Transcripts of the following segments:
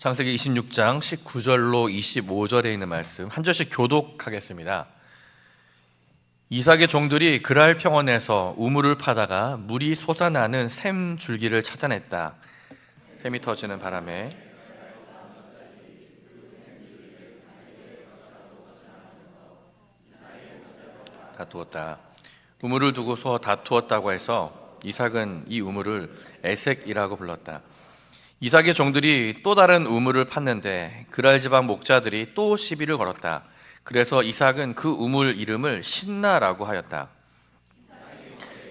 창세기 26장 19절로 25절에 있는 말씀 한 절씩 교독하겠습니다. 이삭의 종들이 그랄 평원에서 우물을 파다가 물이 솟아나는 샘 줄기를 찾아냈다. 샘이 터지는 바람에 다투었다. 우물을 두고서 다투었다고 해서 이삭은 이 우물을 에색이라고 불렀다. 이삭의 종들이 또 다른 우물을 팠는데 그랄 지방 목자들이 또 시비를 걸었다. 그래서 이삭은 그 우물 이름을 신나라고 하였다.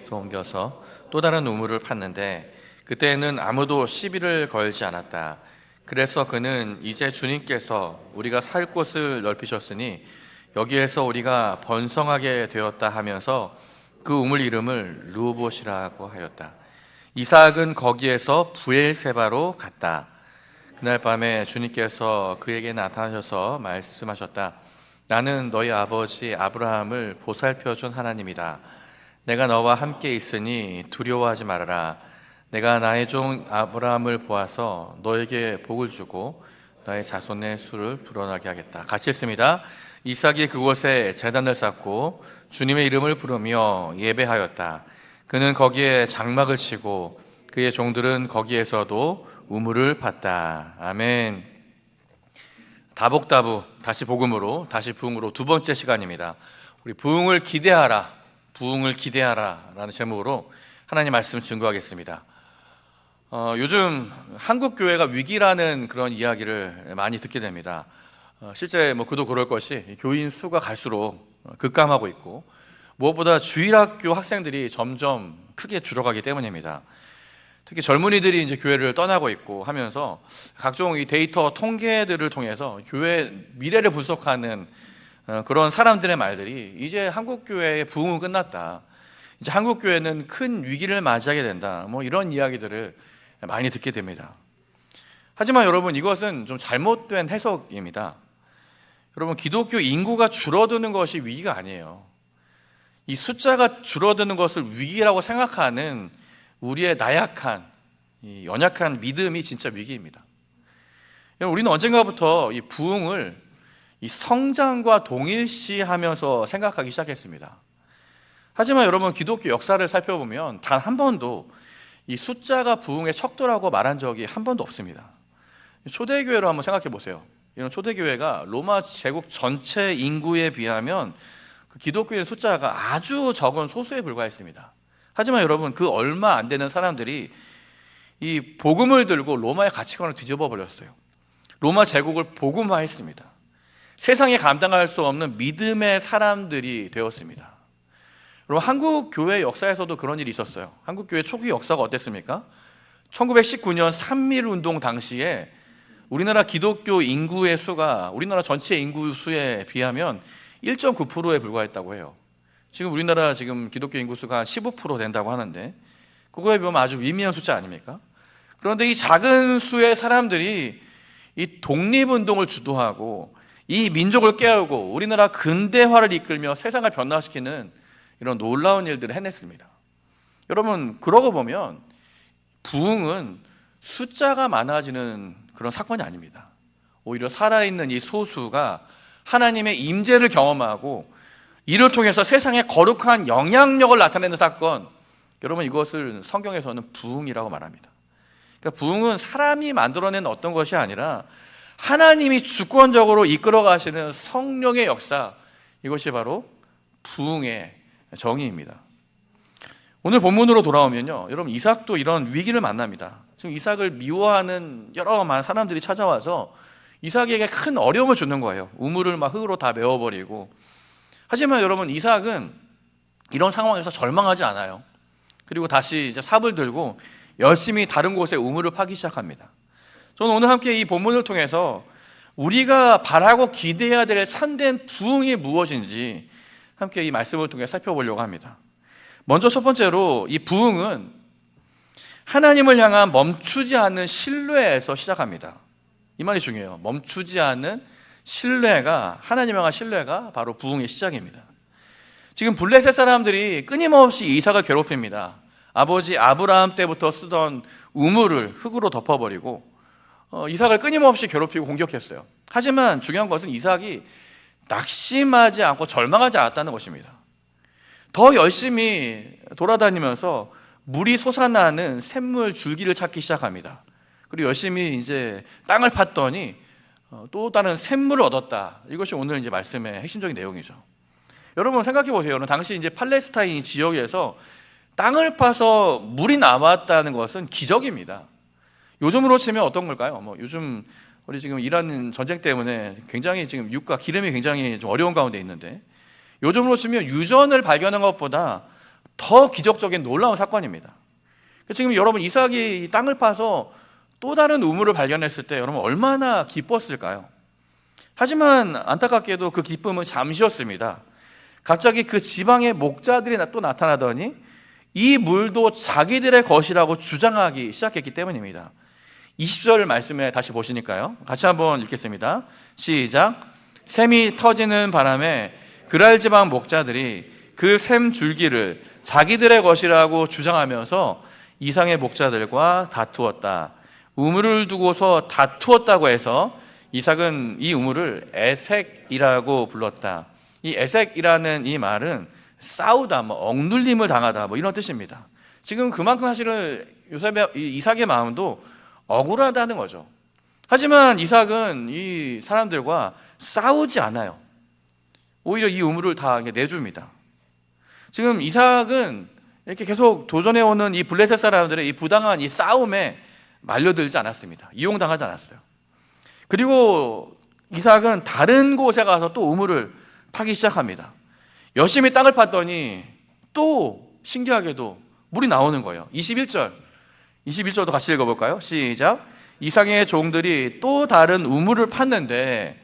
또 옮겨서 또 다른 우물을 팠는데 그때는 아무도 시비를 걸지 않았다. 그래서 그는 이제 주님께서 우리가 살 곳을 넓히셨으니 여기에서 우리가 번성하게 되었다 하면서 그 우물 이름을 르호봇이라고 하였다. 이삭은 거기에서 브엘세바로 갔다. 그날 밤에 주님께서 그에게 나타나셔서 말씀하셨다. 나는 너희 아버지 아브라함을 보살펴준 하나님이다. 내가 너와 함께 있으니 두려워하지 말아라. 내가 나의 종 아브라함을 보아서 너에게 복을 주고 너의 자손의 수를 불어나게 하겠다. 같이 읽습니다. 이삭이 그곳에 제단을 쌓고 주님의 이름을 부르며 예배하였다. 그는 거기에 장막을 치고 그의 종들은 거기에서도 우물을 팠다. 아멘. 다복다부, 다시 복음으로, 다시 부흥으로 두 번째 시간입니다. 우리 부흥을 기대하라, 부흥을 기대하라 라는 제목으로 하나님 말씀 증거하겠습니다. 요즘 한국교회가 위기라는 그런 이야기를 많이 듣게 됩니다. 실제 그도 그럴 것이 교인 수가 갈수록 급감하고 있고 무엇보다 주일학교 학생들이 점점 크게 줄어가기 때문입니다. 특히 젊은이들이 이제 교회를 떠나고 있고 하면서 각종 이 데이터 통계들을 통해서 교회 미래를 분석하는 그런 사람들의 말들이 이제 한국 교회의 부흥은 끝났다. 이제 한국 교회는 큰 위기를 맞이하게 된다. 이런 이야기들을 많이 듣게 됩니다. 하지만 여러분, 이것은 좀 잘못된 해석입니다. 여러분, 기독교 인구가 줄어드는 것이 위기가 아니에요. 이 숫자가 줄어드는 것을 위기라고 생각하는 우리의 나약한, 이 연약한 믿음이 진짜 위기입니다. 우리는 언젠가부터 이 부흥을 이 성장과 동일시하면서 생각하기 시작했습니다. 하지만 여러분, 기독교 역사를 살펴보면 단 한 번도 이 숫자가 부흥의 척도라고 말한 적이 한 번도 없습니다. 초대교회로 한번 생각해 보세요. 이런 초대교회가 로마 제국 전체 인구에 비하면 그 기독교의 숫자가 아주 적은 소수에 불과했습니다. 하지만 여러분, 그 얼마 안 되는 사람들이 이 복음을 들고 로마의 가치관을 뒤집어 버렸어요. 로마 제국을 복음화했습니다. 세상에 감당할 수 없는 믿음의 사람들이 되었습니다. 여러분, 한국 교회 역사에서도 그런 일이 있었어요. 한국 교회 초기 역사가 어땠습니까? 1919년 3.1운동 당시에 우리나라 기독교 인구의 수가 우리나라 전체 인구 수에 비하면 1.9%에 불과했다고 해요. 지금 우리나라 기독교 인구 수가 한 15% 된다고 하는데 그거에 비하면 아주 미미한 숫자 아닙니까? 그런데 이 작은 수의 사람들이 이 독립운동을 주도하고 이 민족을 깨우고 우리나라 근대화를 이끌며 세상을 변화시키는 이런 놀라운 일들을 해냈습니다. 여러분, 그러고 보면 부흥은 숫자가 많아지는 그런 사건이 아닙니다. 오히려 살아있는 이 소수가 하나님의 임재를 경험하고 이를 통해서 세상에 거룩한 영향력을 나타내는 사건, 여러분, 이것을 성경에서는 부흥이라고 말합니다. 그러니까 부흥은 사람이 만들어낸 어떤 것이 아니라 하나님이 주권적으로 이끌어 가시는 성령의 역사, 이것이 바로 부흥의 정의입니다. 오늘 본문으로 돌아오면요, 여러분, 이삭도 이런 위기를 만납니다. 지금 이삭을 미워하는 여러 많은 사람들이 찾아와서 이삭에게 큰 어려움을 주는 거예요. 우물을 막 흙으로 다 메워버리고. 하지만 여러분, 이삭은 이런 상황에서 절망하지 않아요. 그리고 다시 이제 삽을 들고 열심히 다른 곳에 우물을 파기 시작합니다. 저는 오늘 함께 이 본문을 통해서 우리가 바라고 기대해야 될 참된 부흥이 무엇인지 함께 이 말씀을 통해 살펴보려고 합니다. 먼저 첫 번째로 이 부흥은 하나님을 향한 멈추지 않는 신뢰에서 시작합니다. 이 말이 중요해요. 멈추지 않는 신뢰가, 하나님을 향한 신뢰가 바로 부흥의 시작입니다. 지금 블레셋 사람들이 끊임없이 이삭을 괴롭힙니다. 아버지 아브라함 때부터 쓰던 우물을 흙으로 덮어버리고 이삭을 끊임없이 괴롭히고 공격했어요. 하지만 중요한 것은 이삭이 낙심하지 않고 절망하지 않았다는 것입니다. 더 열심히 돌아다니면서 물이 솟아나는 샘물 줄기를 찾기 시작합니다. 그리고 열심히 이제 땅을 팠더니 또 다른 샘물을 얻었다. 이것이 오늘 이제 말씀의 핵심적인 내용이죠. 여러분 생각해 보세요. 당시 이제 팔레스타인 지역에서 땅을 파서 물이 나왔다는 것은 기적입니다. 요즘으로 치면 어떤 걸까요? 요즘 우리 지금 이란 전쟁 때문에 굉장히 지금 육과 기름이 굉장히 좀 어려운 가운데 있는데, 요즘으로 치면 유전을 발견한 것보다 더 기적적인 놀라운 사건입니다. 지금 여러분 이삭이 땅을 파서 또 다른 우물을 발견했을 때 여러분 얼마나 기뻤을까요? 하지만 안타깝게도 그 기쁨은 잠시였습니다. 갑자기 그 지방의 목자들이 또 나타나더니 이 물도 자기들의 것이라고 주장하기 시작했기 때문입니다. 20절 말씀에 다시 보시니까요. 같이 한번 읽겠습니다. 시작. 샘이 터지는 바람에 그랄 지방 목자들이 그 샘 줄기를 자기들의 것이라고 주장하면서 이삭의 목자들과 다투었다. 우물을 두고서 다투었다고 해서 이삭은 이 우물을 에색이라고 불렀다. 이 에색이라는 이 말은 싸우다, 억눌림을 당하다, 이런 뜻입니다. 지금 그만큼 사실은 이삭의 마음도 억울하다는 거죠. 하지만 이삭은 이 사람들과 싸우지 않아요. 오히려 이 우물을 다 내줍니다. 지금 이삭은 이렇게 계속 도전해오는 이 블레셋 사람들의 이 부당한 이 싸움에 말려들지 않았습니다. 이용당하지 않았어요. 그리고 이삭은 다른 곳에 가서 또 우물을 파기 시작합니다. 열심히 땅을 팠더니 또 신기하게도 물이 나오는 거예요. 21절도 같이 읽어볼까요? 시작. 이삭의 종들이 또 다른 우물을 팠는데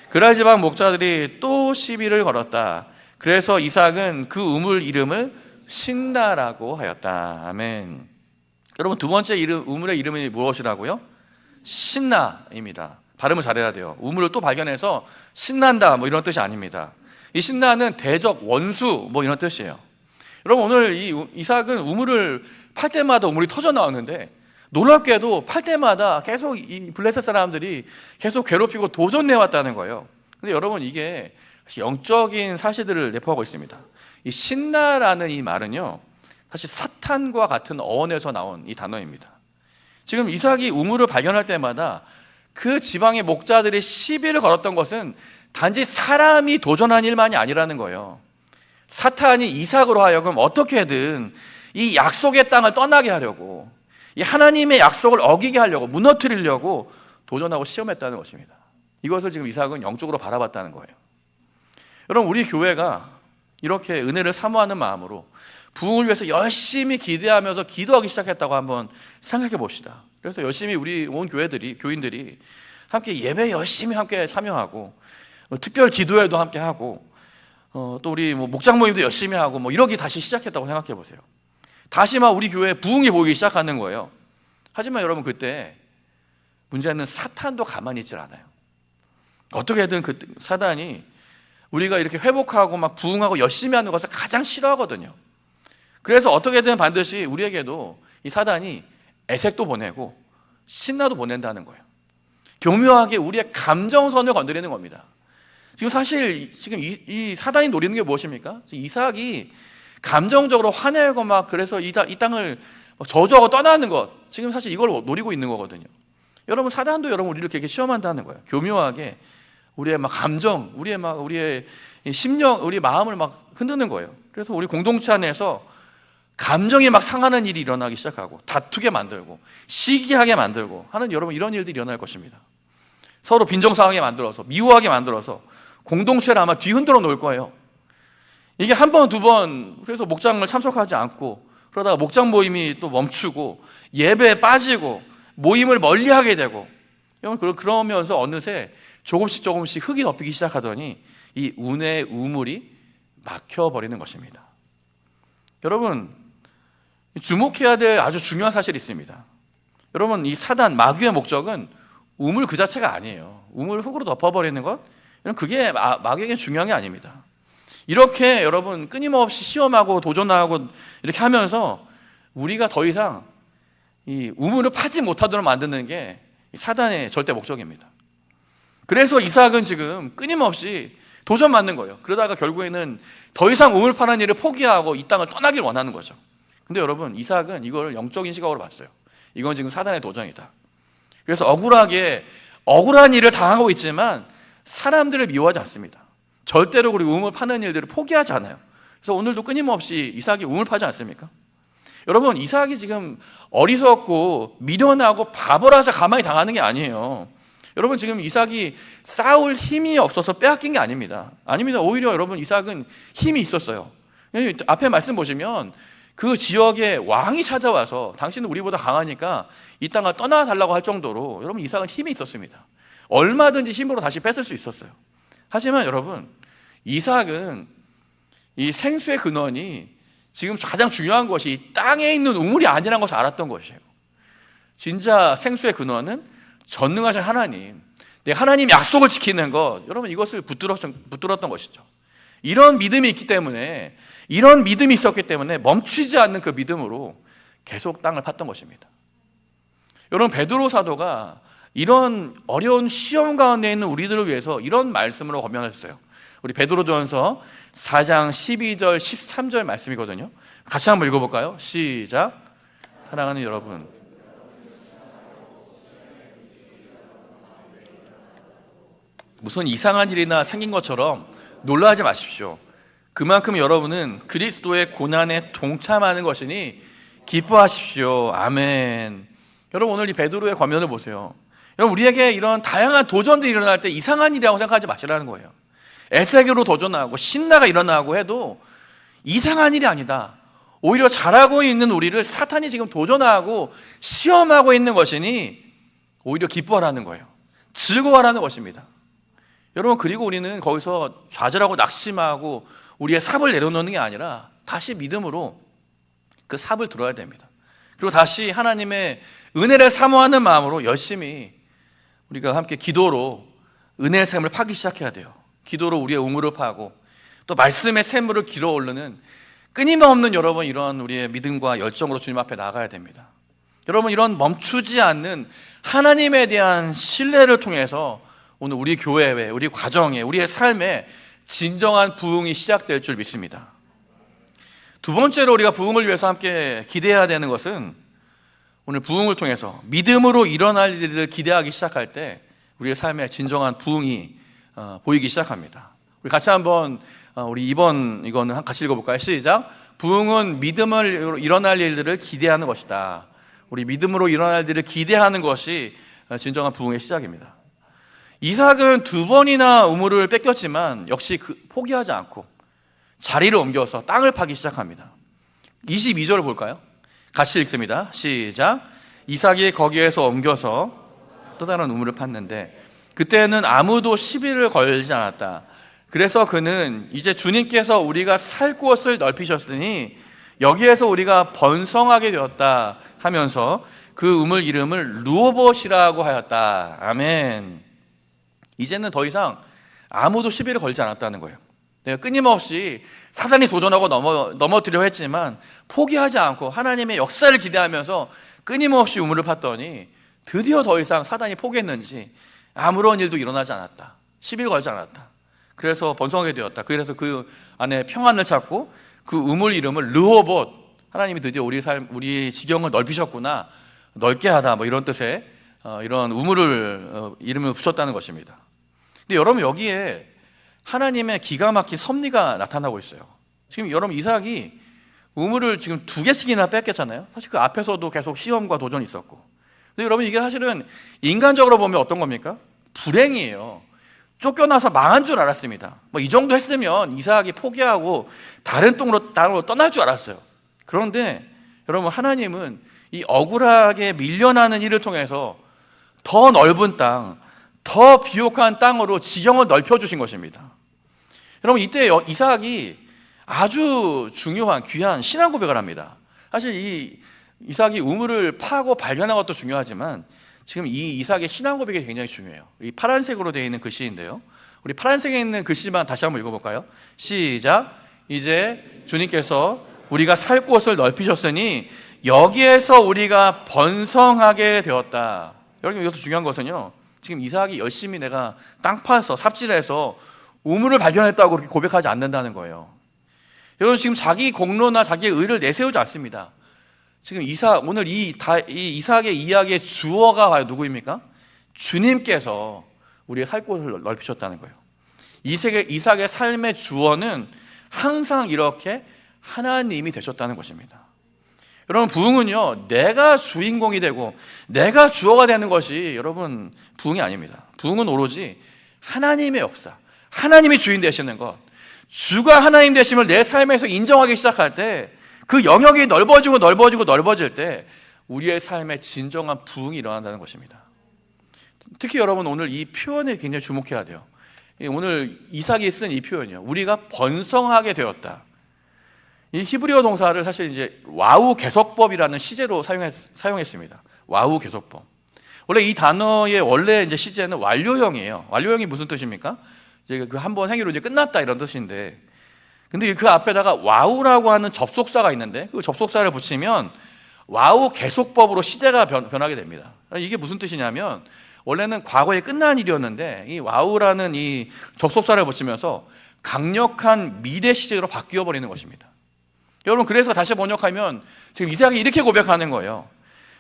그랄 지방 목자들이 또 시비를 걸었다. 그래서 이삭은 그 우물 이름을 신나라고 하였다. 아멘. 여러분 두 번째 우물의 이름이 무엇이라고요? 신나입니다. 발음을 잘해야 돼요. 우물을 또 발견해서 신난다 이런 뜻이 아닙니다. 이 신나는 대적, 원수 이런 뜻이에요. 여러분 오늘 이삭은 우물을 팔 때마다 우물이 터져 나오는데 놀랍게도 팔 때마다 계속 이 블레셋 사람들이 계속 괴롭히고 도전해왔다는 거예요. 근데 여러분 이게 영적인 사실들을 내포하고 있습니다. 이 신나라는 이 말은요 사실 사탄과 같은 어원에서 나온 이 단어입니다. 지금 이삭이 우물을 발견할 때마다 그 지방의 목자들이 시비를 걸었던 것은 단지 사람이 도전한 일만이 아니라는 거예요. 사탄이 이삭으로 하여금 어떻게든 이 약속의 땅을 떠나게 하려고, 이 하나님의 약속을 어기게 하려고, 무너뜨리려고 도전하고 시험했다는 것입니다. 이것을 지금 이삭은 영적으로 바라봤다는 거예요. 여러분 우리 교회가 이렇게 은혜를 사모하는 마음으로 부흥을 위해서 열심히 기대하면서 기도하기 시작했다고 한번 생각해 봅시다. 그래서 열심히 우리 온 교인들이 함께 예배 열심히 함께 참여하고 특별 기도회도 함께 하고 또 우리 목장 모임도 열심히 하고 이러기 다시 시작했다고 생각해 보세요. 다시 우리 교회에 부흥이 보이기 시작하는 거예요. 하지만 여러분 그때 문제는 사탄도 가만히 있질 않아요. 어떻게든 그 사단이 우리가 이렇게 회복하고 부흥하고 열심히 하는 것을 가장 싫어하거든요. 그래서 어떻게든 반드시 우리에게도 이 사단이 애색도 보내고 신나도 보낸다는 거예요. 교묘하게 우리의 감정선을 건드리는 겁니다. 지금 사실 이 사단이 노리는 게 무엇입니까? 이삭이 감정적으로 화내고 그래서 이 땅을 저주하고 떠나는 것, 지금 사실 이걸 노리고 있는 거거든요. 여러분 사단도 여러분 우리를 이렇게 시험한다는 거예요. 교묘하게 우리의 감정, 우리의 심령, 우리 마음을 흔드는 거예요. 그래서 우리 공동체 안에서 감정이 상하는 일이 일어나기 시작하고 다투게 만들고 시기하게 만들고 하는 여러분 이런 일들이 일어날 것입니다. 서로 빈정상하게 만들어서 미워하게 만들어서 공동체를 아마 뒤흔들어 놓을 거예요. 이게 한 번, 두 번 그래서 목장을 참석하지 않고 그러다가 목장 모임이 또 멈추고 예배에 빠지고 모임을 멀리하게 되고 그러면서 어느새 조금씩 흙이 덮이기 시작하더니 이 운의 우물이 막혀버리는 것입니다. 여러분 주목해야 될 아주 중요한 사실이 있습니다. 여러분 이 사단 마귀의 목적은 우물 그 자체가 아니에요. 우물 흙으로 덮어버리는 것, 그게 마귀에게 중요한 게 아닙니다. 이렇게 여러분 끊임없이 시험하고 도전하고 이렇게 하면서 우리가 더 이상 이 우물을 파지 못하도록 만드는 게 사단의 절대 목적입니다. 그래서 이삭은 지금 끊임없이 도전 맞는 거예요. 그러다가 결국에는 더 이상 우물 파는 일을 포기하고 이 땅을 떠나길 원하는 거죠. 근데 여러분, 이삭은 이걸 영적인 시각으로 봤어요. 이건 지금 사단의 도전이다. 그래서 억울한 일을 당하고 있지만 사람들을 미워하지 않습니다. 절대로 우리 우물 파는 일들을 포기하지 않아요. 그래서 오늘도 끊임없이 이삭이 우물 파지 않습니까? 여러분, 이삭이 지금 어리석고 미련하고 바보라서 가만히 당하는 게 아니에요. 여러분, 지금 이삭이 싸울 힘이 없어서 빼앗긴 게 아닙니다. 오히려 여러분, 이삭은 힘이 있었어요. 앞에 말씀 보시면 그 지역에 왕이 찾아와서 당신은 우리보다 강하니까 이 땅을 떠나달라고 할 정도로 여러분, 이삭은 힘이 있었습니다. 얼마든지 힘으로 다시 뺏을 수 있었어요. 하지만 여러분, 이삭은 이 생수의 근원이 지금 가장 중요한 것이 이 땅에 있는 우물이 아니라는 것을 알았던 것이에요. 진짜 생수의 근원은 전능하신 하나님, 하나님 약속을 지키는 것, 여러분, 이것을 붙들었던 것이죠. 이런 믿음이 있기 때문에, 이런 믿음이 있었기 때문에 멈추지 않는 그 믿음으로 계속 땅을 팠던 것입니다. 여러분, 베드로 사도가 이런 어려운 시험 가운데 있는 우리들을 위해서 이런 말씀으로 권면했어요. 우리 베드로전서 4장 12절 13절 말씀이거든요. 같이 한번 읽어볼까요? 시작. 사랑하는 여러분, 무슨 이상한 일이나 생긴 것처럼 놀라지 마십시오. 그만큼 여러분은 그리스도의 고난에 동참하는 것이니 기뻐하십시오. 아멘. 여러분, 오늘 이 베드로의 권면을 보세요. 여러분, 우리에게 이런 다양한 도전들이 일어날 때 이상한 일이라고 생각하지 마시라는 거예요. 애세게로 도전하고 신나가 일어나고 해도 이상한 일이 아니다. 오히려 잘하고 있는 우리를 사탄이 지금 도전하고 시험하고 있는 것이니 오히려 기뻐하라는 거예요. 즐거워하라는 것입니다. 여러분, 그리고 우리는 거기서 좌절하고 낙심하고 우리의 삽을 내려놓는 게 아니라 다시 믿음으로 그 삽을 들어야 됩니다. 그리고 다시 하나님의 은혜를 사모하는 마음으로 열심히 우리가 함께 기도로 은혜의 샘을 파기 시작해야 돼요. 기도로 우리의 우물을 파고 또 말씀의 샘물을 길어오르는 끊임없는 여러분, 이런 우리의 믿음과 열정으로 주님 앞에 나가야 됩니다. 여러분, 이런 멈추지 않는 하나님에 대한 신뢰를 통해서 오늘 우리 교회에, 우리 가정에, 우리의 삶에 진정한 부흥이 시작될 줄 믿습니다. 두 번째로 우리가 부흥을 위해서 함께 기대해야 되는 것은 오늘 부흥을 통해서 믿음으로 일어날 일을 기대하기 시작할 때 우리의 삶에 진정한 부흥이 보이기 시작합니다. 우리 같이 한번 우리 이거는 같이 읽어볼까요? 시작. 부흥은 믿음을 일어날 일들을 기대하는 것이다. 우리 믿음으로 일어날 일을 기대하는 것이 진정한 부흥의 시작입니다. 이삭은 2번이나 우물을 뺏겼지만 역시 포기하지 않고 자리를 옮겨서 땅을 파기 시작합니다. 22절을 볼까요? 같이 읽습니다. 시작. 이삭이 거기에서 옮겨서 또 다른 우물을 팠는데 그때는 아무도 시비를 걸지 않았다. 그래서 그는 이제 주님께서 우리가 살 곳을 넓히셨으니 여기에서 우리가 번성하게 되었다 하면서 그 우물 이름을 르호봇이라고 하였다. 아멘. 이제는 더 이상 아무도 시비를 걸지 않았다는 거예요. 내가 끊임없이 사단이 도전하고 넘어뜨려 했지만 포기하지 않고 하나님의 역사를 기대하면서 끊임없이 우물을 팠더니 드디어 더 이상 사단이 포기했는지 아무런 일도 일어나지 않았다. 시비를 걸지 않았다. 그래서 번성하게 되었다. 그래서 그 안에 평안을 찾고 그 우물 이름을 르호봇, 하나님이 드디어 우리 지경을 넓히셨구나, 넓게 하다, 뭐 이런 뜻의 이런 우물을 이름을 붙였다는 것입니다. 근데 여러분, 여기에 하나님의 기가 막힌 섭리가 나타나고 있어요. 지금 여러분, 이삭이 우물을 지금 2개씩이나 뺏겼잖아요. 사실 그 앞에서도 계속 시험과 도전이 있었고. 근데 여러분, 이게 사실은 인간적으로 보면 어떤 겁니까? 불행이에요. 쫓겨나서 망한 줄 알았습니다. 뭐 이 정도 했으면 이삭이 포기하고 다른 땅으로 떠날 줄 알았어요. 그런데 여러분, 하나님은 이 억울하게 밀려나는 일을 통해서 더 넓은 땅, 더 비옥한 땅으로 지경을 넓혀주신 것입니다. 여러분, 이때 이삭이 아주 중요한 귀한 신앙 고백을 합니다. 사실 이 이삭이 우물을 파고 발견한 것도 중요하지만 지금 이 이삭의 신앙 고백이 굉장히 중요해요. 이 파란색으로 되어 있는 글씨인데요, 우리 파란색에 있는 글씨만 다시 한번 읽어볼까요? 시작. 이제 주님께서 우리가 살 곳을 넓히셨으니 여기에서 우리가 번성하게 되었다. 여러분 이것도 중요한 것은요, 지금 이삭이 열심히 내가 땅 파서 삽질해서 우물을 발견했다고 그렇게 고백하지 않는다는 거예요. 여러분 지금 자기 공로나 자기의 의를 내세우지 않습니다. 지금 오늘 이 이삭의 이야기의 주어가 누구입니까? 주님께서 우리의 살 곳을 넓히셨다는 거예요. 이삭의 삶의 주어는 항상 이렇게 하나님이 되셨다는 것입니다. 여러분 부흥은요, 내가 주인공이 되고 내가 주어가 되는 것이 여러분 부흥이 아닙니다. 부흥은 오로지 하나님의 역사, 하나님이 주인 되시는 것, 주가 하나님 되심을 내 삶에서 인정하기 시작할 때, 그 영역이 넓어질 때 우리의 삶에 진정한 부흥이 일어난다는 것입니다. 특히 여러분 오늘 이 표현에 굉장히 주목해야 돼요. 오늘 이삭이 쓴 이 표현이요, 우리가 번성하게 되었다. 이 히브리어 동사를 사실 이제 와우 개속법이라는 시제로 사용했습니다. 와우 개속법. 원래 이 단어의 원래 이제 시제는 완료형이에요. 완료형이 무슨 뜻입니까? 이제 그 한 번 행위로 이제 끝났다 이런 뜻인데, 근데 그 앞에다가 와우라고 하는 접속사가 있는데 그 접속사를 붙이면 와우 개속법으로 시제가 변하게 됩니다. 이게 무슨 뜻이냐면, 원래는 과거에 끝난 일이었는데 이 와우라는 이 접속사를 붙이면서 강력한 미래 시제로 바뀌어 버리는 것입니다. 여러분 그래서 다시 번역하면 지금 이삭이 이렇게 고백하는 거예요.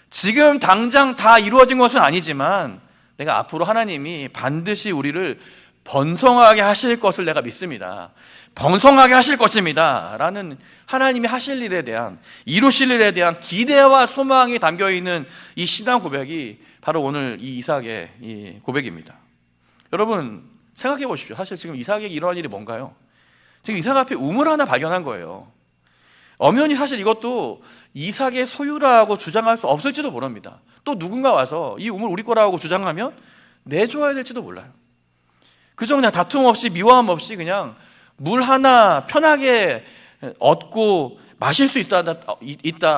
지금 당장 다 이루어진 것은 아니지만 내가 앞으로 하나님이 반드시 우리를 번성하게 하실 것을 내가 믿습니다. 번성하게 하실 것입니다 라는 하나님이 하실 일에 대한, 이루실 일에 대한 기대와 소망이 담겨있는 이 신앙 고백이 바로 오늘 이 이삭의 이 고백입니다. 여러분 생각해 보십시오. 사실 지금 이삭에게 이러한 일이 뭔가요? 지금 이삭 앞에 우물 하나 발견한 거예요. 엄연히 사실 이것도 이삭의 소유라고 주장할 수 없을지도 모릅니다. 또 누군가 와서 이 우물 우리 거라고 주장하면 내줘야 될지도 몰라요. 그저 그냥 다툼 없이 미워함 없이 그냥 물 하나 편하게 얻고 마실 수 있다,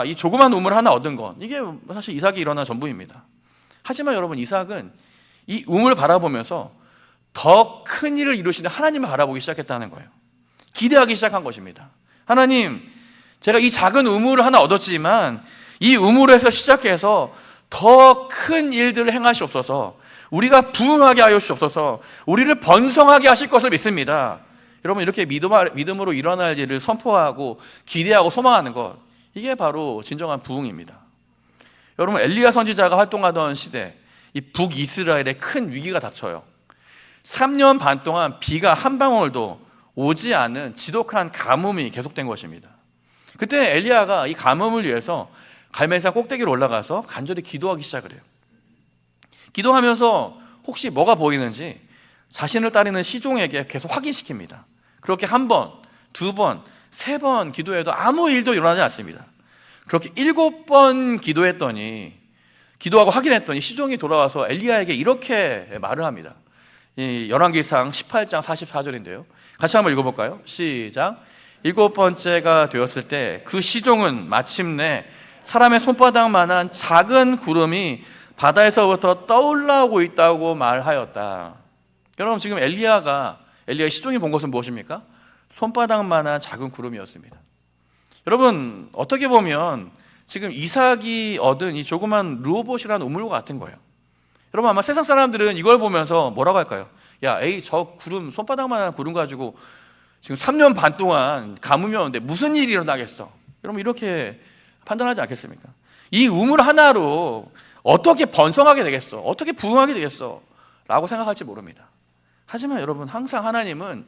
이 조그만 우물 하나 얻은 건, 이게 사실 이삭이 일어난 전부입니다. 하지만 여러분 이삭은 이 우물을 바라보면서 더 큰 일을 이루시는 하나님을 바라보기 시작했다는 거예요. 기대하기 시작한 것입니다. 하나님, 제가 이 작은 우물을 하나 얻었지만 이 우물에서 시작해서 더 큰 일들을 행하시옵소서, 우리가 부흥하게 하여 주옵소서, 우리를 번성하게 하실 것을 믿습니다. 여러분 이렇게 믿음으로 일어날 일을 선포하고 기대하고 소망하는 것, 이게 바로 진정한 부흥입니다. 여러분 엘리야 선지자가 활동하던 시대, 이 북이스라엘에 큰 위기가 닥쳐요. 3년 반 동안 비가 한 방울도 오지 않은 지독한 가뭄이 계속된 것입니다. 그때 엘리야가 이 가뭄을 위해서 갈멜산 꼭대기로 올라가서 간절히 기도하기 시작을 해요. 기도하면서 혹시 뭐가 보이는지 자신을 따르는 시종에게 계속 확인시킵니다. 그렇게 한 번, 두 번, 세 번 기도해도 아무 일도 일어나지 않습니다. 그렇게 7번 기도하고 확인했더니 시종이 돌아와서 엘리야에게 이렇게 말을 합니다. 이 열왕기상 18장 44절인데요. 같이 한번 읽어볼까요? 시작. 7번째가 되었을 때 그 시종은 마침내 사람의 손바닥만한 작은 구름이 바다에서부터 떠올라오고 있다고 말하였다. 여러분 지금 엘리야의 시종이 본 것은 무엇입니까? 손바닥만한 작은 구름이었습니다. 여러분 어떻게 보면 지금 이삭이 얻은 이 조그만 르호봇이라는 우물과 같은 거예요. 여러분 아마 세상 사람들은 이걸 보면서 뭐라고 할까요? 야, 저 구름, 손바닥만한 구름 가지고 지금 3년 반 동안 가뭄이 오는데 무슨 일이 일어나겠어? 여러분 이렇게 판단하지 않겠습니까? 이 우물 하나로 어떻게 번성하게 되겠어? 어떻게 부흥하게 되겠어? 라고 생각할지 모릅니다. 하지만 여러분 항상 하나님은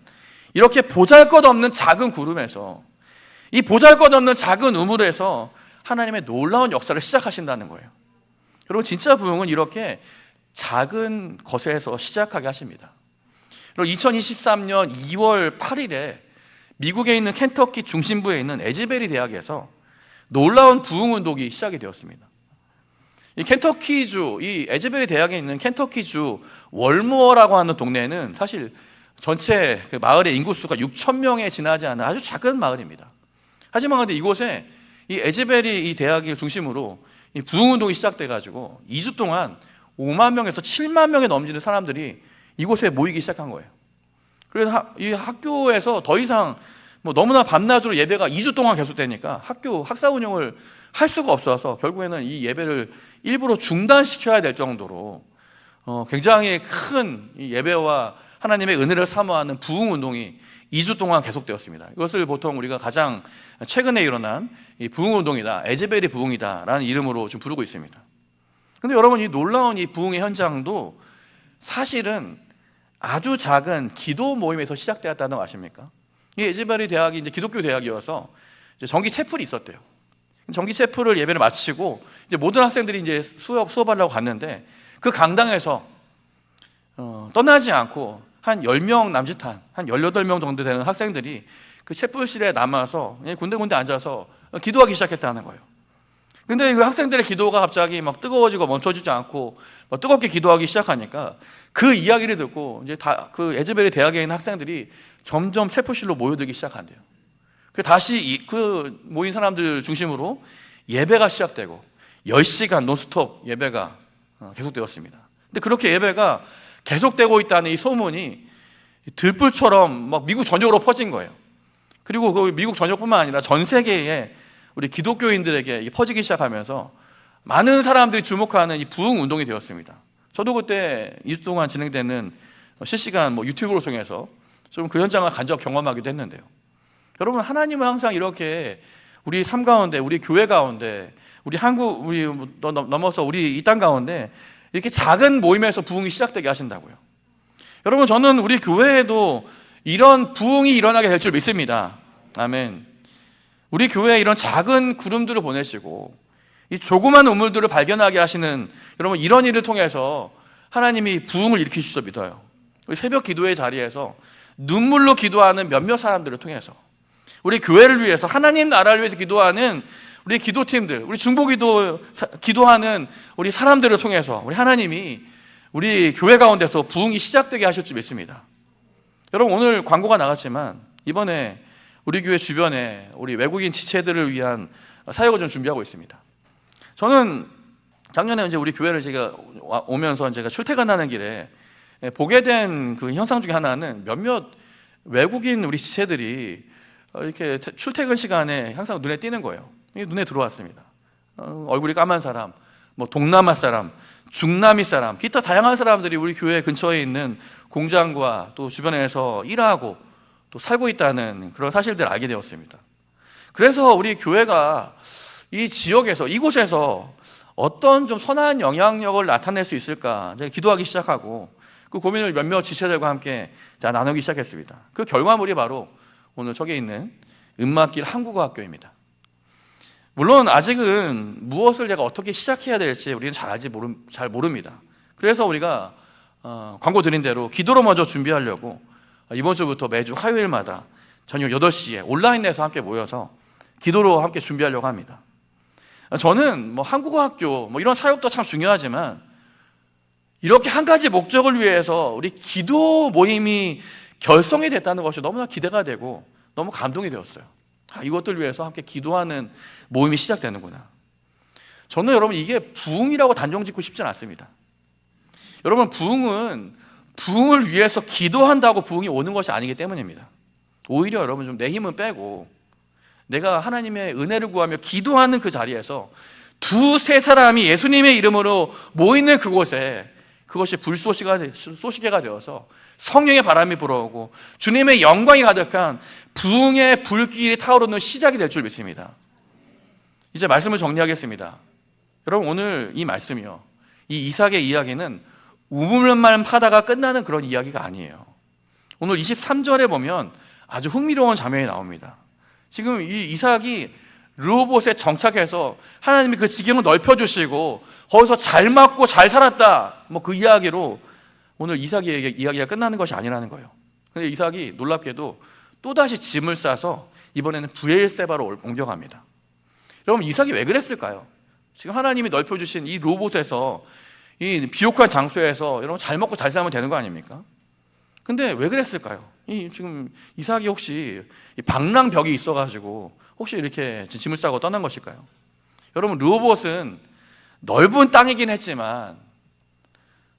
이렇게 보잘것없는 작은 구름에서, 이 보잘것없는 작은 우물에서 하나님의 놀라운 역사를 시작하신다는 거예요. 여러분 진짜 부흥은 이렇게 작은 것에서 시작하게 하십니다. 2023년 2월 8일에 미국에 있는 켄터키 중심부에 있는 에즈베리 대학에서 놀라운 부흥 운동이 시작이 되었습니다. 이 켄터키주, 이 에즈베리 대학에 있는 켄터키주 월모어라고 하는 동네는 사실 전체 그 마을의 인구수가 6,000명에 지나지 않은 아주 작은 마을입니다. 하지만 근데 이곳에 이 에즈베리 이 대학을 중심으로 이 부흥 운동이 시작돼가지고 2주 동안 5만 명에서 7만 명에 넘치는 사람들이 이곳에 모이기 시작한 거예요. 그래서 이 학교에서 더 이상 너무나 밤낮으로 예배가 2주 동안 계속되니까 학교 학사 운영을 할 수가 없어서 결국에는 이 예배를 일부러 중단시켜야 될 정도로 굉장히 큰 예배와 하나님의 은혜를 사모하는 부흥 운동이 2주 동안 계속되었습니다. 이것을 보통 우리가 가장 최근에 일어난 이 부흥 운동이다, 에즈벨의 부흥이다라는 이름으로 좀 부르고 있습니다. 그런데 여러분, 이 놀라운 이 부흥의 현장도 사실은 아주 작은 기도 모임에서 시작되었다는 거 아십니까? 이 에즈벨의 대학이 이제 기독교 대학이어서 이제 정기 채플이 있었대요. 정기 채플을 예배를 마치고 이제 모든 학생들이 이제 수업하려고 갔는데 그 강당에서 떠나지 않고 한 10명 남짓한 한 18명 정도 되는 학생들이 그 채플실에 남아서 군데군데 앉아서 기도하기 시작했다는 거예요. 근데 그 학생들의 기도가 갑자기 막 뜨거워지고 멈춰지지 않고 막 뜨겁게 기도하기 시작하니까 그 이야기를 듣고 이제 다 그 에즈벨의 대학에 있는 학생들이 점점 채플실로 모여들기 시작한대요. 다시 그 모인 사람들 중심으로 예배가 시작되고 10시간 논스톱 예배가 계속되었습니다. 근데 그렇게 예배가 계속되고 있다는 이 소문이 들불처럼 막 미국 전역으로 퍼진 거예요. 그리고 그 미국 전역뿐만 아니라 전 세계에 우리 기독교인들에게 퍼지기 시작하면서 많은 사람들이 주목하는 이 부흥 운동이 되었습니다. 저도 그때 2주 동안 진행되는 실시간 유튜브를 통해서 좀 그 현장을 간접 경험하기도 했는데요. 여러분, 하나님은 항상 이렇게 우리 삶 가운데, 우리 교회 가운데, 우리 한국, 우리 넘어서 우리 이 땅 가운데 이렇게 작은 모임에서 부흥이 시작되게 하신다고요. 여러분, 저는 우리 교회에도 이런 부흥이 일어나게 될 줄 믿습니다. 아멘. 우리 교회에 이런 작은 구름들을 보내시고 이 조그만 우물들을 발견하게 하시는, 여러분, 이런 일을 통해서 하나님이 부흥을 일으키실 줄 믿어요. 우리 새벽 기도의 자리에서 눈물로 기도하는 몇몇 사람들을 통해서, 우리 교회를 위해서, 하나님 나라를 위해서 기도하는 우리 기도팀들, 우리 중보기도 기도하는 우리 사람들을 통해서 우리 하나님이 우리 교회 가운데서 부흥이 시작되게 하실 줄 믿습니다. 여러분, 오늘 광고가 나갔지만 이번에 우리 교회 주변에 우리 외국인 지체들을 위한 사역을 좀 준비하고 있습니다. 저는 작년에 이제 우리 교회를 제가 오면서 제가 출퇴근하는 길에 보게 된 그 현상 중에 하나는 몇몇 외국인 우리 지체들이 이렇게 출퇴근 시간에 항상 눈에 띄는 거예요. 눈에 들어왔습니다. 얼굴이 까만 사람, 동남아 사람, 중남미 사람, 기타 다양한 사람들이 우리 교회 근처에 있는 공장과 또 주변에서 일하고 또 살고 있다는 그런 사실들을 알게 되었습니다. 그래서 우리 교회가 이 지역에서, 이곳에서 어떤 좀 선한 영향력을 나타낼 수 있을까 제가 기도하기 시작하고 그 고민을 몇몇 지체들과 함께 나누기 시작했습니다. 그 결과물이 바로 오늘 저기 있는 은막길 한국어학교입니다. 물론 아직은 무엇을 제가 어떻게 시작해야 될지 우리는 잘 모릅니다. 그래서 우리가 광고 드린 대로 기도로 먼저 준비하려고 이번 주부터 매주 화요일마다 저녁 8시에 온라인에서 함께 모여서 기도로 함께 준비하려고 합니다. 저는 한국어학교 이런 사역도 참 중요하지만 이렇게 한 가지 목적을 위해서 우리 기도 모임이 결성이 됐다는 것이 너무나 기대가 되고 너무 감동이 되었어요. 이것들 위해서 함께 기도하는 모임이 시작되는구나. 저는 여러분, 이게 부흥이라고 단정 짓고 싶지는 않습니다. 여러분, 부흥은 부흥을 위해서 기도한다고 부흥이 오는 것이 아니기 때문입니다. 오히려 여러분, 좀 내 힘은 빼고 내가 하나님의 은혜를 구하며 기도하는 그 자리에서 두세 사람이 예수님의 이름으로 모이는 그곳에 그것이 불쏘시개가 되어서 성령의 바람이 불어오고 주님의 영광이 가득한 부흥의 불길이 타오르는 시작이 될 줄 믿습니다. 이제 말씀을 정리하겠습니다. 여러분, 오늘 이 말씀이요, 이 이삭의 이야기는 우물만 파다가 끝나는 그런 이야기가 아니에요. 오늘 23절에 보면 아주 흥미로운 장면이 나옵니다. 지금 이 이삭이 르호봇에 정착해서 하나님이 그 지경을 넓혀주시고 거기서 잘 맞고 잘 살았다, 그 이야기로 오늘 이삭의 이야기가 끝나는 것이 아니라는 거예요. 근데 이삭이 놀랍게도 또다시 짐을 싸서 이번에는 브엘세바로 옮겨갑니다. 여러분, 이삭이 왜 그랬을까요? 지금 하나님이 넓혀주신 이 르호봇에서, 이 비옥한 장소에서 여러분 잘 먹고 잘 살면 되는 거 아닙니까? 근데 왜 그랬을까요? 지금 이삭이 혹시 방랑벽이 있어가지고 혹시 이렇게 짐을 싸고 떠난 것일까요? 여러분, 르호봇은 넓은 땅이긴 했지만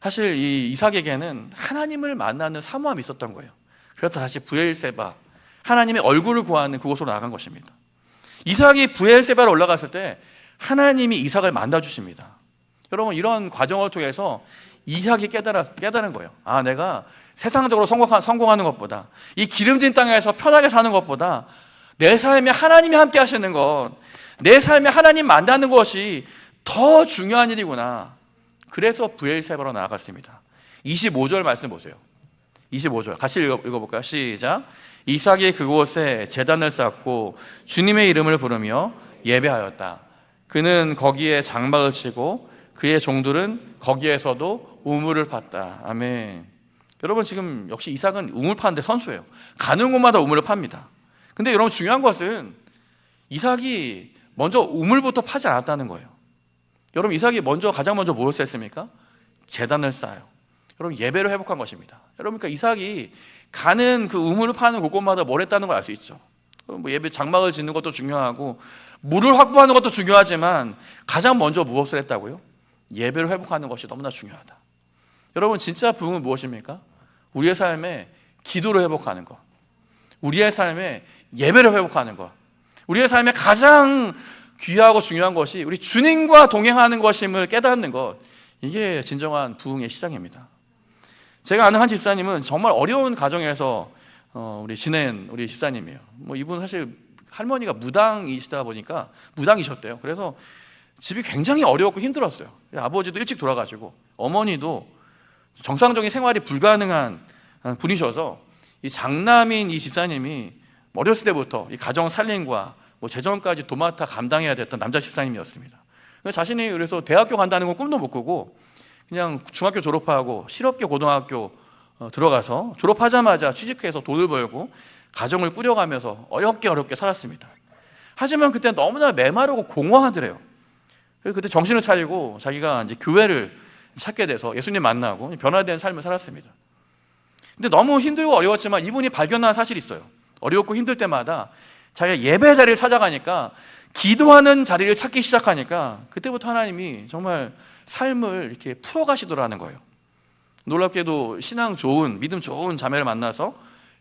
사실 이 이삭에게는 하나님을 만나는 사모함이 있었던 거예요. 그래서 다시 브엘세바, 하나님의 얼굴을 구하는 그곳으로 나간 것입니다. 이삭이 브엘세바로 올라갔을 때 하나님이 이삭을 만나주십니다. 여러분, 이런 과정을 통해서 이삭이 깨달은 거예요. 아, 내가 세상적으로 성공하는 것보다, 이 기름진 땅에서 편하게 사는 것보다 내 삶에 하나님이 함께 하시는 것, 내 삶에 하나님 만나는 것이 더 중요한 일이구나. 그래서 브엘세바로 나아갔습니다. 25절 말씀 보세요. 25절 같이 읽어볼까요? 시작. 이삭이 그곳에 제단을 쌓고 주님의 이름을 부르며 예배하였다. 그는 거기에 장막을 치고 그의 종들은 거기에서도 우물을 팠다. 아멘. 여러분, 지금 역시 이삭은 우물 파는데 선수예요. 가는 곳마다 우물을 팝니다. 근데 여러분, 중요한 것은 이삭이 먼저 우물부터 파지 않았다는 거예요. 여러분, 이삭이 가장 먼저 무엇을 했습니까? 제단을 쌓아요. 여러분, 예배를 회복한 것입니다. 여러분, 그러니까 이삭이 가는 그 우물을 파는 곳곳마다 뭘 했다는 걸 알 수 있죠. 뭐 예배 장막을 짓는 것도 중요하고 물을 확보하는 것도 중요하지만 가장 먼저 무엇을 했다고요? 예배를 회복하는 것이 너무나 중요하다. 여러분, 진짜 부흥은 무엇입니까? 우리의 삶에 기도를 회복하는 것, 우리의 삶에 예배를 회복하는 것, 우리의 삶에 가장 귀하고 중요한 것이 우리 주님과 동행하는 것임을 깨닫는 것, 이게 진정한 부흥의 시작입니다. 제가 아는 한 집사님은 정말 어려운 가정에서 지낸 우리 집사님이에요. 이분 사실 할머니가 무당이셨대요. 그래서 집이 굉장히 어려웠고 힘들었어요. 아버지도 일찍 돌아가시고 어머니도 정상적인 생활이 불가능한 분이셔서 이 장남인 이 집사님이 어렸을 때부터 이 가정 살림과 재정까지 도맡아 감당해야 됐던 남자 집사님이었습니다. 자신이 그래서 대학교 간다는 건 꿈도 못 꾸고 그냥 중학교 졸업하고 실업계 고등학교 들어가서 졸업하자마자 취직해서 돈을 벌고 가정을 꾸려가면서 어렵게 살았습니다. 하지만 그때 너무나 메마르고 공허하더래요. 그때 정신을 차리고 자기가 이제 교회를 찾게 돼서 예수님 만나고 변화된 삶을 살았습니다. 근데 너무 힘들고 어려웠지만 이분이 발견한 사실이 있어요. 어렵고 힘들 때마다 자기가 예배 자리를 찾아가니까, 기도하는 자리를 찾기 시작하니까 그때부터 하나님이 정말 삶을 이렇게 풀어가시더라는 거예요. 놀랍게도 신앙 좋은, 믿음 좋은 자매를 만나서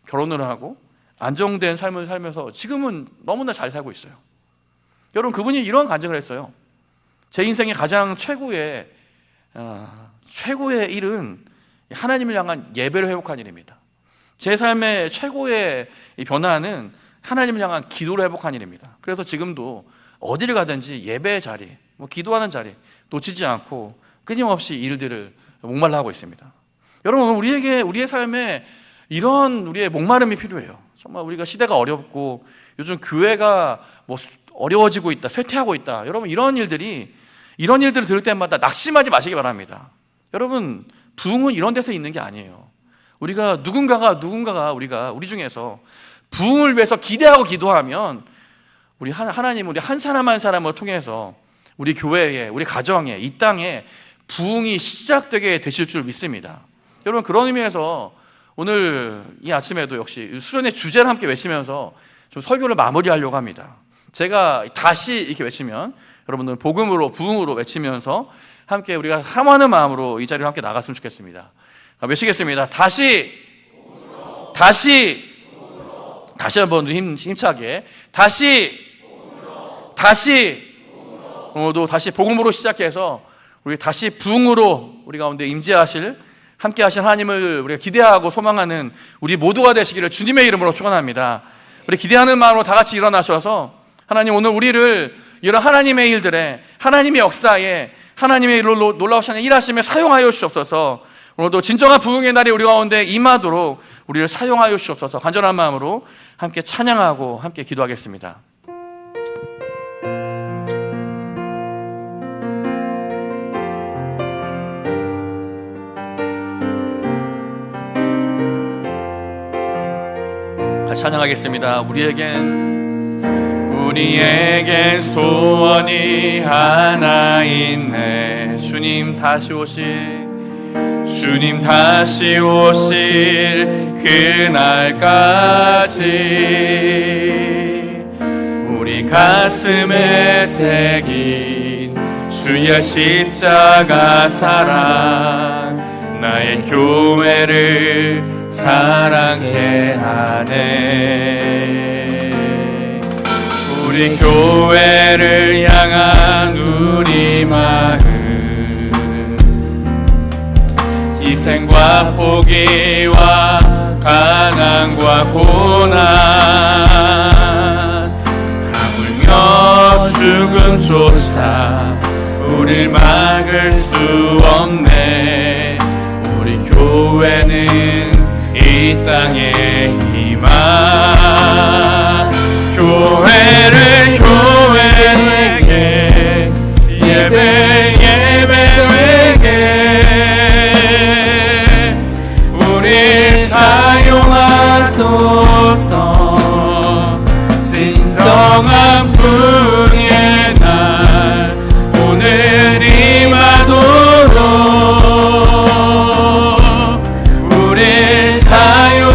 결혼을 하고 안정된 삶을 살면서 지금은 너무나 잘 살고 있어요. 여러분, 그분이 이런 간증을 했어요. 제 인생의 가장 최고의 일은 하나님을 향한 예배를 회복한 일입니다. 제 삶의 최고의 변화는 하나님을 향한 기도를 회복한 일입니다. 그래서 지금도 어디를 가든지 예배의 자리, 기도하는 자리 놓치지 않고 끊임없이 일들을 목말라 하고 있습니다. 여러분, 우리의 삶에 이런 우리의 목마름이 필요해요. 정말 우리가 시대가 어렵고 요즘 교회가 어려워지고 있다, 쇠퇴하고 있다. 여러분, 이런 일들을 들을 때마다 낙심하지 마시기 바랍니다. 여러분, 부흥은 이런 데서 있는 게 아니에요. 우리가 우리 중에서 부흥을 위해서 기대하고 기도하면 하나님은 우리 한 사람 한 사람을 통해서 우리 교회에, 우리 가정에, 이 땅에 부흥이 시작되게 되실 줄 믿습니다. 여러분, 그런 의미에서 오늘 이 아침에도 역시 수련의 주제를 함께 외치면서 좀 설교를 마무리하려고 합니다. 제가 다시 이렇게 외치면 여러분들 복음으로, 부흥으로 외치면서 함께 우리가 사모하는 마음으로 이 자리를 함께 나갔으면 좋겠습니다. 외치겠습니다. 다시 한번 힘차게 오늘도 다시 복음으로 시작해서 우리 다시 부흥으로 우리 가운데 임재하실, 함께 하신 하나님을 우리가 기대하고 소망하는 우리 모두가 되시기를 주님의 이름으로 축원합니다. 우리 기대하는 마음으로 다 같이 일어나셔서 하나님, 오늘 우리를 이런 하나님의 일들에, 하나님의 역사에, 하나님의 일로 놀라우신 일하심에 사용하여 주옵소서. 오늘도 진정한 부흥의 날이 우리 가운데 임하도록 우리를 사용하여 주옵소서. 간절한 마음으로 함께 찬양하고 함께 기도하겠습니다. 같이 찬양하겠습니다. 우리에겐 소원이 하나 있네. 주님 다시 오실 그날까지 우리 가슴에 새긴 주의 십자가 사랑, 나의 교회를 사랑케 하네. 우리 교회를 향한 우리 마음 희생과 포기와 가난과 고난 하물며 죽음조차 우릴 막을 수 없네. 우리 교회는 이 땅의 희망. 교회를 교회에게 예배 예배에게 우리 사용하소서. 진정한 분의 날 오늘 임하도록 우리 사용하소서.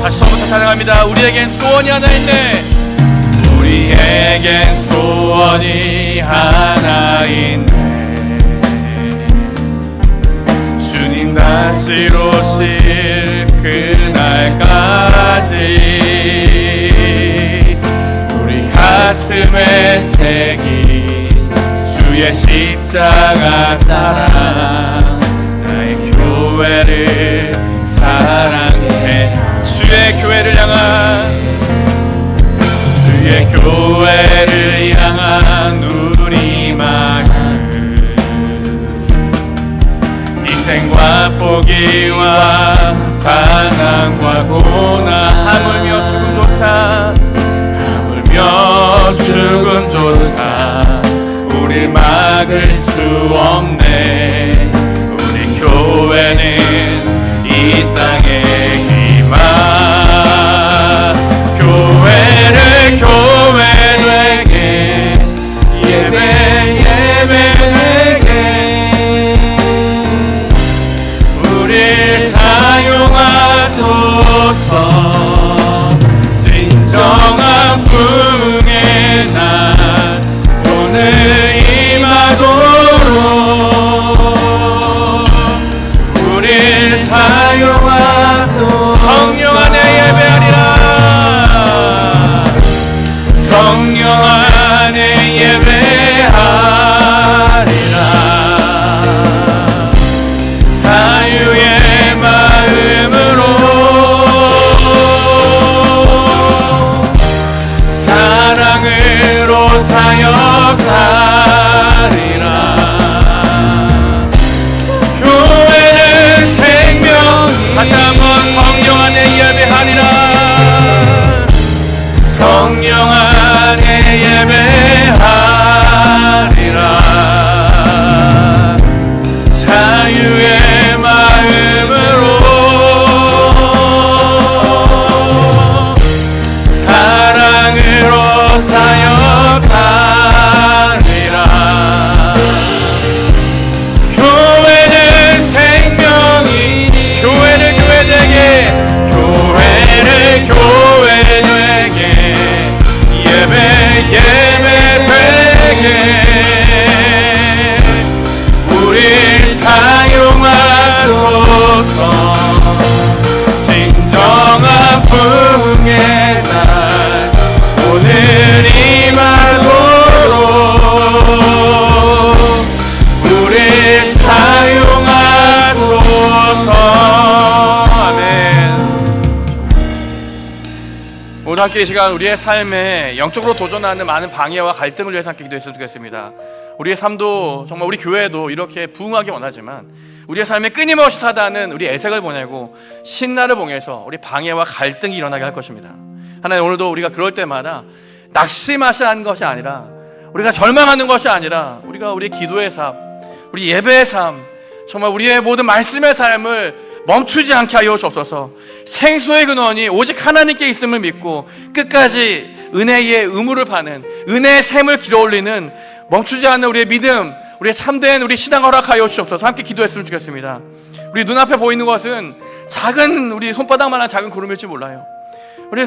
다시 처음부터 찬양합니다. 우리에겐 소원이 하나 있네. 우리에겐 소원이 하나 있네. 주님 다시 오실 그날까지 우리 가슴에 새긴 주의 십자가 사랑. 나의 교회를 사랑해. 주의 교회를 향한 주의 교회를 향한 우리 마음. 희생과 포기와 가난과 고난 하물며 죽음조차 우리 막을 수 없네. 우리 교회는 이 땅의 희망. 교회를 교회에게 예배 예배에게 우리 사용하소서. 진정한 부흥의 날 오늘 임하도록 우리 사용하소서. 성령 안에 예배하리라. 성령 안에 예배하리라. 자유의 마음으로 사랑으로 사역하리라. 교회는 생명. 다시 한번 성령 안에 예배하리라. 성령 안에 예배하리라. 자유의 마음으로 사랑으로 사역하리라. 교회는 생명이니 교회를 교회되게 교회를 교회되게 예배 예배되게 우리 사용하소서. 진정한 부흥의 날 오늘 임하도록 우리 사용하소서. 아멘. 오늘 함께 이 시간 우리의 삶에 영적으로 도전하는 많은 방해와 갈등을 위해서 함께 기도했으면 좋겠습니다. 우리의 삶도 정말 우리 교회도 이렇게 부흥하기 원하지만 우리의 삶에 끊임없이 사단은 우리 애색을 보내고 신나를 봉해서 우리 방해와 갈등이 일어나게 할 것입니다. 하나님, 오늘도 우리가 그럴 때마다 낙심하시는 것이 아니라, 우리가 절망하는 것이 아니라, 우리가 우리 기도의 삶, 우리 예배의 삶, 정말 우리의 모든 말씀의 삶을 멈추지 않게 하여 주옵소서. 생수의 근원이 오직 하나님께 있음을 믿고 끝까지 은혜의 의무를 파는, 은혜의 샘을 길어올리는 멈추지 않는 우리의 믿음, 우리의 참된 우리 신앙 허락하여 주옵소서. 함께 기도했으면 좋겠습니다. 우리 눈앞에 보이는 것은 작은, 우리 손바닥만한 작은 구름일지 몰라요. 우리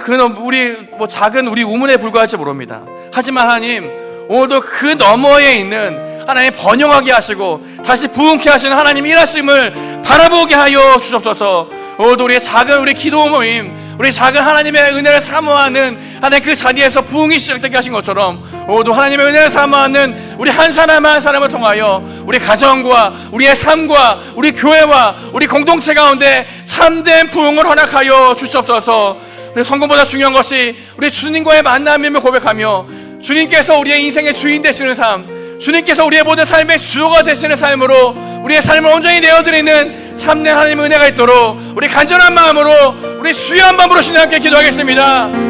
작은 우리 우물에 불과할지 모릅니다. 하지만 하나님, 오늘도 그 너머에 있는 하나님 번영하게 하시고 다시 부흥케 하시는 하나님 일하심을 바라보게 하여 주옵소서. 오늘도 우리의 작은 우리 기도 모임, 우리 작은 하나님의 은혜를 사모하는 하나님 그 자리에서 부흥이 시작되게 하신 것처럼 오늘도 하나님의 은혜를 사모하는 우리 한 사람 한 사람을 통하여 우리 가정과 우리의 삶과 우리 교회와 우리 공동체 가운데 참된 부흥을 허락하여 주시옵소서. 성공보다 중요한 것이 우리 주님과의 만남임을 고백하며 주님께서 우리의 인생의 주인 되시는 삶, 주님께서 우리의 모든 삶의 주어가 되시는 삶으로 우리의 삶을 온전히 내어드리는 참된 하나님의 은혜가 있도록 우리 간절한 마음으로 우리 주여 한번 부르시는 함께 기도하겠습니다.